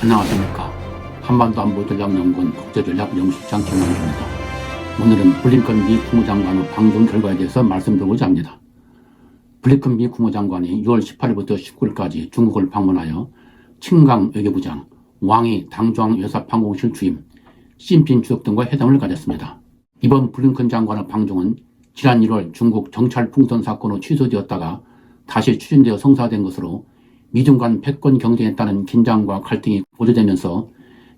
안녕하십니까. 한반도 안보전략연구원 국제전략연구실장 김원주입니다. 오늘은 블링컨 미 국무장관의 방중 결과에 대해서 말씀드리고자 합니다. 블링컨 미 국무장관이 6월 18일부터 19일까지 중국을 방문하여 칭강 외교부장, 왕이 당중앙 외사판공실 주임, 시진핑 주석 등과 회담을 가졌습니다. 이번 블링컨 장관의 방중은 지난 1월 중국 정찰 풍선 사건으로 취소되었다가 다시 추진되어 성사된 것으로 미중 간 패권 경쟁에 따른 긴장과 갈등이 고조되면서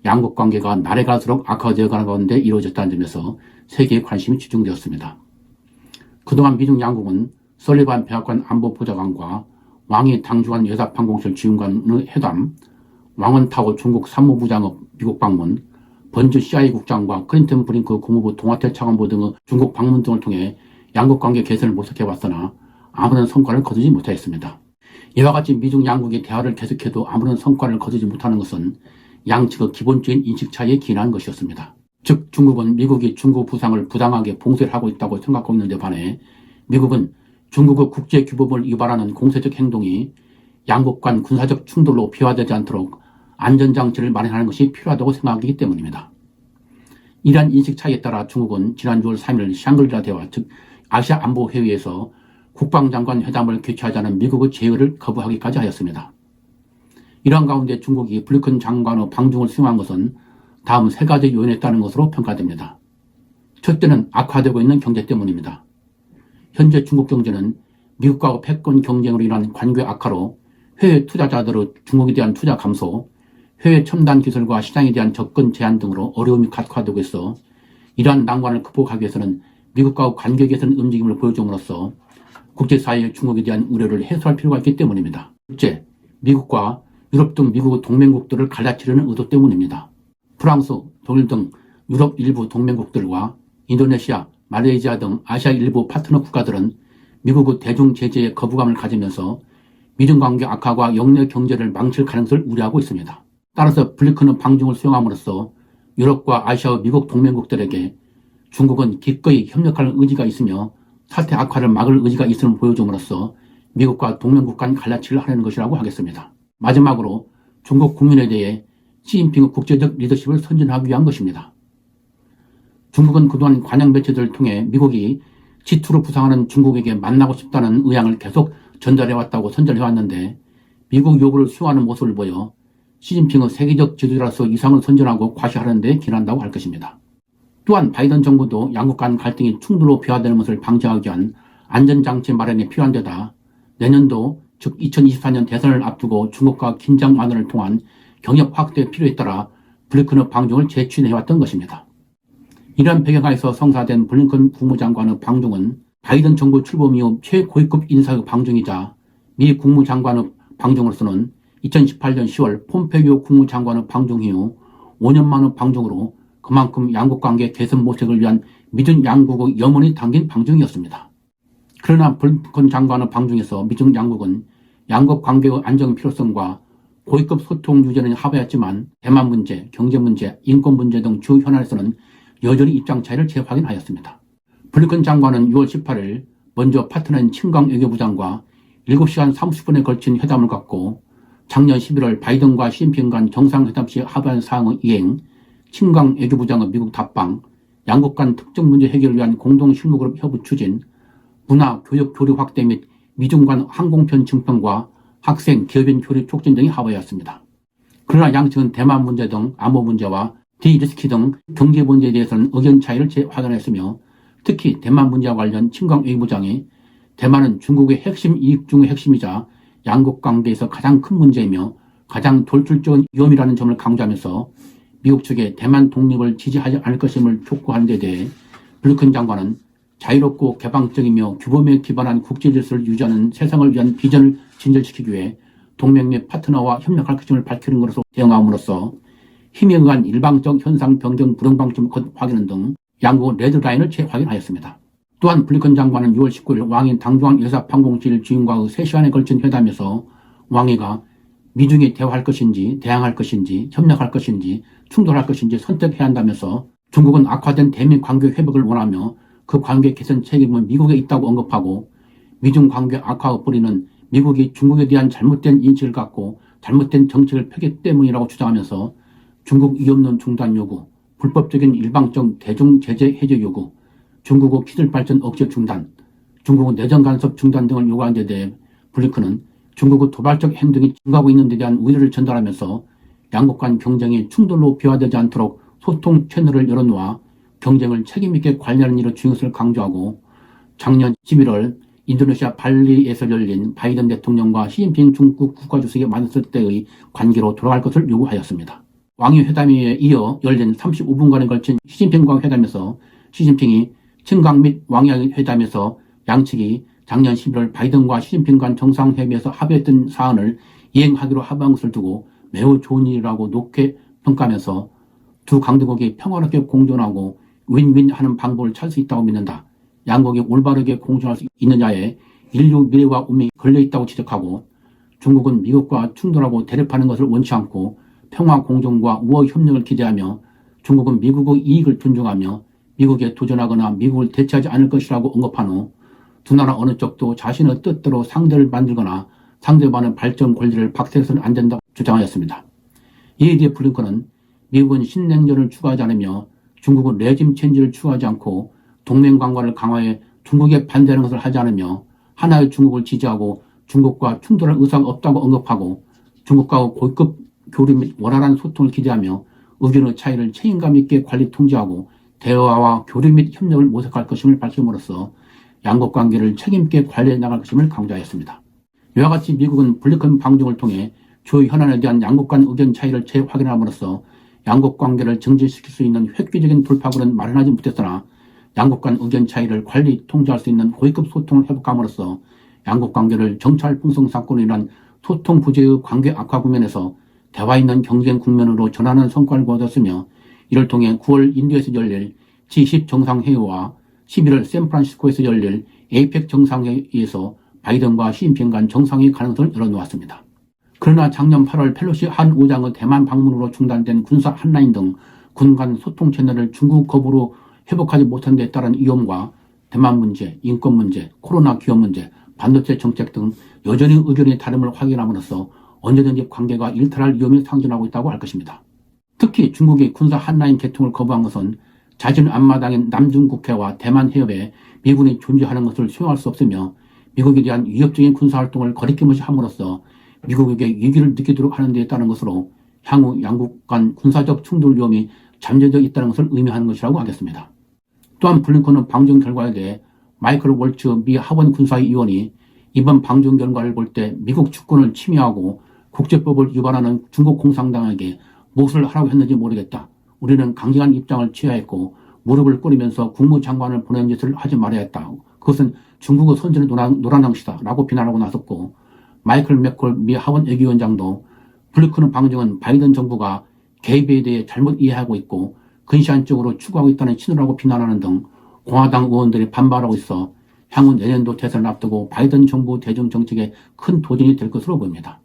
양국 관계가 날에 갈수록 악화되어 가는 가운데 이루어졌다는 점에서 세계의 관심이 집중되었습니다. 그동안 미중 양국은 설리반 백악관 안보보좌관과 왕이 당중한 외사판공실 주임관의 회담, 왕원타오 중국 상무부장의 미국 방문, 번주 CIA 국장과 클린턴 브링크 국무부 동아태 차관보 등의 중국 방문 등을 통해 양국 관계 개선을 모색해왔으나 아무런 성과를 거두지 못하였습니다. 이와 같이 미중 양국이 대화를 계속해도 아무런 성과를 거두지 못하는 것은 양측의 기본적인 인식 차이에 기인한 것이었습니다. 즉 중국은 미국이 중국 부상을 부당하게 봉쇄를 하고 있다고 생각하고 있는 데 반해 미국은 중국의 국제규범을 위반하는 공세적 행동이 양국 간 군사적 충돌로 비화되지 않도록 안전장치를 마련하는 것이 필요하다고 생각하기 때문입니다. 이러한 인식 차이에 따라 중국은 지난 6월 3일 샹글리라 대화, 즉 아시아 안보회의에서 국방장관 회담을 개최하자는 미국의 제의를 거부하기까지 하였습니다. 이러한 가운데 중국이 블링컨 장관의 방중을 수용한 것은 다음 세 가지 요인에 따른 것으로 평가됩니다. 첫째는 악화되고 있는 경제 때문입니다. 현재 중국 경제는 미국과의 패권 경쟁으로 인한 관계 악화로 해외 투자자들의 중국에 대한 투자 감소, 해외 첨단 기술과 시장에 대한 접근 제한 등으로 어려움이 가속화되고 있어 이러한 난관을 극복하기 위해서는 미국과의 관계 개선 움직임을 보여줌으로써 국제사회의 중국에 대한 우려를 해소할 필요가 있기 때문입니다. 둘째, 미국과 유럽 등 미국의 동맹국들을 갈라치려는 의도 때문입니다. 프랑스, 독일 등 유럽 일부 동맹국들과 인도네시아, 말레이시아 등 아시아 일부 파트너 국가들은 미국의 대중 제재에 거부감을 가지면서 미중 관계 악화가 영내 경제를 망칠 가능성을 우려하고 있습니다. 따라서 블링컨의 방중을 수용함으로써 유럽과 아시아 미국 동맹국들에게 중국은 기꺼이 협력할 의지가 있으며 사태 악화를 막을 의지가 있음을 보여줌으로써 미국과 동맹국 간 갈라치를 하려는 것이라고 하겠습니다. 마지막으로 중국 국민에 대해 시진핑의 국제적 리더십을 선전하기 위한 것입니다. 중국은 그동안 관영 매체들을 통해 미국이 G2로 부상하는 중국에게 만나고 싶다는 의향을 계속 전달해왔다고 선전해왔는데 미국 요구를 수용하는 모습을 보여 시진핑의 세계적 지도자로서 이상을 선전하고 과시하는 데 기인한다고 할 것입니다. 또한 바이든 정부도 양국 간 갈등이 충돌로 비화되는 것을 방지하기 위한 안전장치 마련이 필요한 데다 내년도 즉 2024년 대선을 앞두고 중국과 긴장 완화를 통한 경협 확대 필요에 따라 블링컨의 방중을 재추진해왔던 것입니다. 이러한 배경하에서 성사된 블링컨 국무장관의 방중은 바이든 정부 출범 이후 최고위급 인사의 방중이자 미 국무장관의 방중으로서는 2018년 10월 폼페이오 국무장관의 방중 이후 5년 만의 방중으로 그만큼 양국관계 개선 모색을 위한 미중 양국의 염원이 담긴 방중이었습니다. 그러나 블링컨 장관의 방중에서 미중 양국은 양국 관계의 안정 필요성과 고위급 소통 유지는 합의했지만 대만 문제, 경제 문제, 인권 문제 등 주 현안에서는 여전히 입장 차이를 재확인하였습니다. 블링컨 장관은 6월 18일 먼저 파트너인 칭강 외교부장과 7시간 30분에 걸친 회담을 갖고 작년 11월 바이든과 시진핑 간 정상회담 시 합의한 사항의 이행, 칭강 외교부장의 미국 답방, 양국 간 특정 문제 해결을 위한 공동 실무그룹 협의 추진, 문화, 교육 교류 확대 및 미중 간 항공편 증평과 학생, 기업인 교류 촉진 등이 합의했습니다. 그러나 양측은 대만 문제 등 안보 문제와 디리스키 등 경제 문제에 대해서는 의견 차이를 재확인했으며 특히 대만 문제와 관련 칭강 외교부장이 대만은 중국의 핵심 이익 중의 핵심이자 양국 관계에서 가장 큰 문제이며 가장 돌출적인 위험이라는 점을 강조하면서 미국 측에 대만 독립을 지지하지 않을 것임을 촉구하는 데 대해 블링컨 장관은 자유롭고 개방적이며 규범에 기반한 국제질서를 유지하는 세상을 위한 비전을 진전시키기 위해 동맹 및 파트너와 협력할 것임을 밝히는 것으로 대응함으로써 힘에 의한 일방적 현상 변경 불응 방침 확인은 등 양국의 레드라인을 재확인하였습니다. 또한 블링컨 장관은 6월 19일 왕이 당중앙 외사판공실 주임과의 3시간에 걸친 회담에서 왕이가 미중이 대화할 것인지 대항할 것인지 협력할 것인지 충돌할 것인지 선택해야 한다면서 중국은 악화된 대미 관계 회복을 원하며 그 관계 개선 책임은 미국에 있다고 언급하고 미중 관계 악화의 뿌리는 미국이 중국에 대한 잘못된 인식을 갖고 잘못된 정책을 펴기 때문이라고 주장하면서 중국 위협론 중단 요구, 불법적인 일방적 대중 제재 해제 요구, 중국어 기술 발전 억제 중단, 중국어 내정 간섭 중단 등을 요구한 데 대해 블링컨은 중국의 도발적 행동이 증가하고 있는 데 대한 우려를 전달하면서 양국 간 경쟁이 충돌로 비화되지 않도록 소통 채널을 열어놓아 경쟁을 책임있게 관리하는 일의 중요성을 강조하고 작년 11월 인도네시아 발리에서 열린 바이든 대통령과 시진핑 중국 국가주석이 만났을 때의 관계로 돌아갈 것을 요구하였습니다. 왕이 회담에 이어 열린 35분간에 걸친 시진핑과 회담에서 시진핑이 청강 및 왕이 회담에서 양측이 작년 11월 바이든과 시진핑 간 정상회의에서 합의했던 사안을 이행하기로 합의한 것을 두고 매우 좋은 일이라고 높게 평가하면서 두 강대국이 평화롭게 공존하고 윈윈하는 방법을 찾을 수 있다고 믿는다. 양국이 올바르게 공존할 수 있느냐에 인류 미래와 운명이 걸려있다고 지적하고 중국은 미국과 충돌하고 대립하는 것을 원치 않고 평화 공존과 우호 협력을 기대하며 중국은 미국의 이익을 존중하며 미국에 도전하거나 미국을 대체하지 않을 것이라고 언급한 후 두 나라 어느 쪽도 자신의 뜻대로 상대를 만들거나 상대방의 발전 권리를 박탈해서는 안 된다고 주장하였습니다. 이에 대해 블링컨은 미국은 신냉전을 추구하지 않으며 중국은 레짐 체인지를 추구하지 않고 동맹 관계를 강화해 중국에 반대하는 것을 하지 않으며 하나의 중국을 지지하고 중국과 충돌할 의사가 없다고 언급하고 중국과 고급 교류 및 원활한 소통을 기대하며 의견의 차이를 책임감 있게 관리 통제하고 대화와 교류 및 협력을 모색할 것임을 밝힘으로써 양국 관계를 책임있게 관리해 나갈 것임을 강조하였습니다. 이와 같이 미국은 블링컨 방중을 통해 주요 현안에 대한 양국 간 의견 차이를 재확인함으로써 양국 관계를 정진시킬 수 있는 획기적인 돌파구는 마련하지 못했으나 양국 간 의견 차이를 관리 통제할 수 있는 고위급 소통을 회복함으로써 양국 관계를 정찰 풍성 사건으로 인한 소통 부재의 관계 악화 국면에서 대화 있는 경쟁 국면으로 전환하는 성과를 거뒀으며 이를 통해 9월 인도에서 열릴 G20 정상회의와 11월 샌프란시스코에서 열릴 에이펙 정상회의에서 바이든과 시진핑 간 정상회의 가능성을 열어놓았습니다. 그러나 작년 8월 펠로시 한 의장의 대만 방문으로 중단된 군사 한라인 등 군 간 소통 채널을 중국 거부로 회복하지 못한 데 따른 위험과 대만 문제, 인권 문제, 코로나 기업 문제, 반도체 정책 등 여전히 의견의 다름을 확인함으로써 언제든지 관계가 일탈할 위험이 상존하고 있다고 할 것입니다. 특히 중국이 군사 한라인 개통을 거부한 것은 자신 앞마당인 남중국해와 대만 해협에 미군이 존재하는 것을 수용할 수 없으며 미국에 대한 위협적인 군사활동을 거리낌없이 함으로써 미국에게 위기를 느끼도록 하는 데 따른 것으로 향후 양국 간 군사적 충돌 위험이 잠재되어 있다는 것을 의미하는 것이라고 하겠습니다. 또한 블링컨은 방중 결과에 대해 마이클 월츠 미 하원 군사위 의원이 이번 방중 결과를 볼 때 미국 주권을 침해하고 국제법을 위반하는 중국 공산당에게 무엇을 하라고 했는지 모르겠다. 우리는 강경한 입장을 취해야 했고 무릎을 꿇으면서 국무장관을 보낸 짓을 하지 말아야 했다. 그것은 중국의 선전의 노란항시다 라고 비난하고 나섰고 마이클 맥콜 미 하원 외교위원장도 블링컨의 방중은 바이든 정부가 개입에 대해 잘못 이해하고 있고 근시안적으로 추구하고 있다는 신호라고 비난하는 등 공화당 의원들이 반발하고 있어 향후 내년도 대선을 앞두고 바이든 정부 대중 정책에 큰 도전이 될 것으로 보입니다.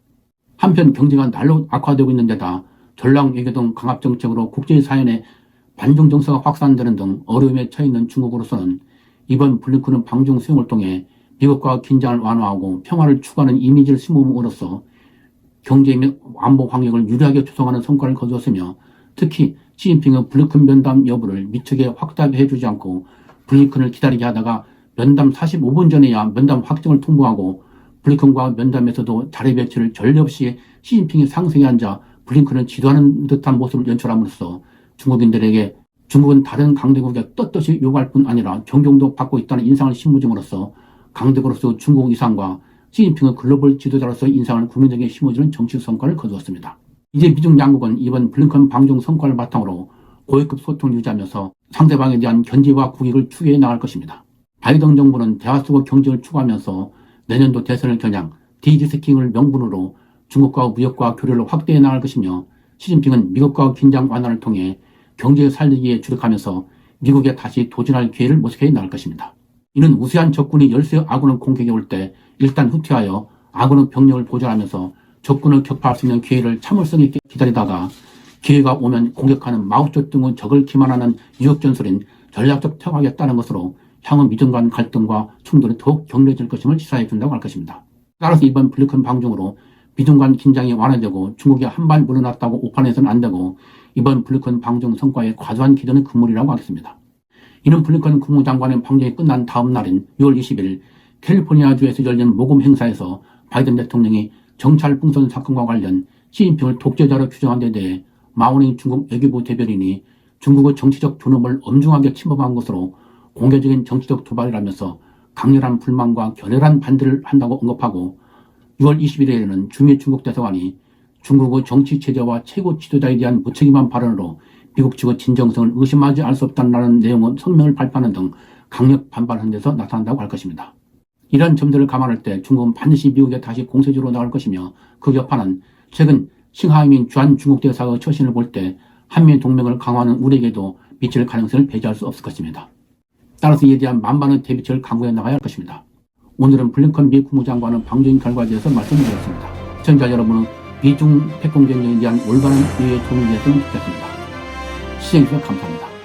한편 경제가 날로 악화되고 있는 데다 전략 외교 등 강압 정책으로 국제사회에 반중 정서가 확산되는 등 어려움에 처해 있는 중국으로서는 이번 블링컨의 방중 수용을 통해 미국과 긴장을 완화하고 평화를 추구하는 이미지를 심음으로써 경제 및 안보 환경을 유리하게 조성하는 성과를 거두었으며 특히 시진핑의 블링컨 면담 여부를 미처게 확답해 주지 않고 블링컨을 기다리게 하다가 면담 45분 전에야 면담 확정을 통보하고 블링컨과 면담에서도 자리 배치를 전례 없이 시진핑이 상승에 앉아 블링컨을 지도하는 듯한 모습을 연출함으로써 중국인들에게 중국은 다른 강대국에 떳떳이 요구할 뿐 아니라 존경도 받고 있다는 인상을 심어줌으로써 강대국으로서 중국 이상과 시진핑의 글로벌 지도자로서의 인상을 국민에게 심어주는 정치 성과를 거두었습니다. 이제 미중 양국은 이번 블링컨 방중 성과를 바탕으로 고위급 소통을 유지하면서 상대방에 대한 견제와 국익을 추구해 나갈 것입니다. 바이든 정부는 대화 속의 경쟁을 추구하면서 내년도 대선을 겨냥 디리스킹을 명분으로 중국과 무역과 교류를 확대해 나갈 것이며 시진핑은 미국과 긴장 완화를 통해 경제 살리기에 주력하면서 미국에 다시 도전할 기회를 모색해 나갈 것입니다. 이는 우세한 적군이 열세 아군을 공격해 올 때 일단 후퇴하여 아군의 병력을 보존하면서 적군을 격파할 수 있는 기회를 참을성 있게 기다리다가 기회가 오면 공격하는 마오쩌둥의 적을 기만하는 유역전술인 전략적 퇴각에 따른 것으로 향후 미중 간 갈등과 충돌이 더욱 격렬해질 것임을 시사해 준다고 할 것입니다. 따라서 이번 블링컨 방중으로 미중 간 긴장이 완화되고 중국이 한 발 물러났다고 오판해서는 안 되고 이번 블링컨 방중 성과에 과도한 기대는 금물이라고 하겠습니다. 이는 블링컨 국무장관의 방중이 끝난 다음 날인 6월 20일 캘리포니아주에서 열린 모금 행사에서 바이든 대통령이 정찰 풍선 사건과 관련 시진핑을 독재자로 규정한 데 대해 마오닝 중국 외교부 대변인이 중국의 정치적 존엄을 엄중하게 침범한 것으로 공개적인 정치적 도발이라면서 강렬한 불만과 결렬한 반대를 한다고 언급하고 6월 21일에는 주미 중국 대사관이 중국의 정치 체제와 최고 지도자에 대한 무책임한 발언으로 미국 측의 진정성을 의심하지 않을 수 없다는 내용의 성명을 발표하는 등 강력 반발한 데서 나타난다고 할 것입니다. 이러한 점들을 감안할 때 중국은 반드시 미국에 다시 공세적으로 나갈 것이며 그 여파는 최근 싱하이밍 주한 중국 대사의 처신을 볼 때 한미 동맹을 강화하는 우리에게도 미칠 가능성을 배제할 수 없을 것입니다. 따라서 이에 대한 만반의 대비책을 강구해 나가야 할 것입니다. 오늘은 블링컨 미 국무장관의 방중 결과에 대해서 말씀드렸습니다. 시청자 여러분은 미중 패권 경쟁에 대한 올바른 이해에 도움이 되었으면 좋겠습니다. 시청해주셔서 감사합니다.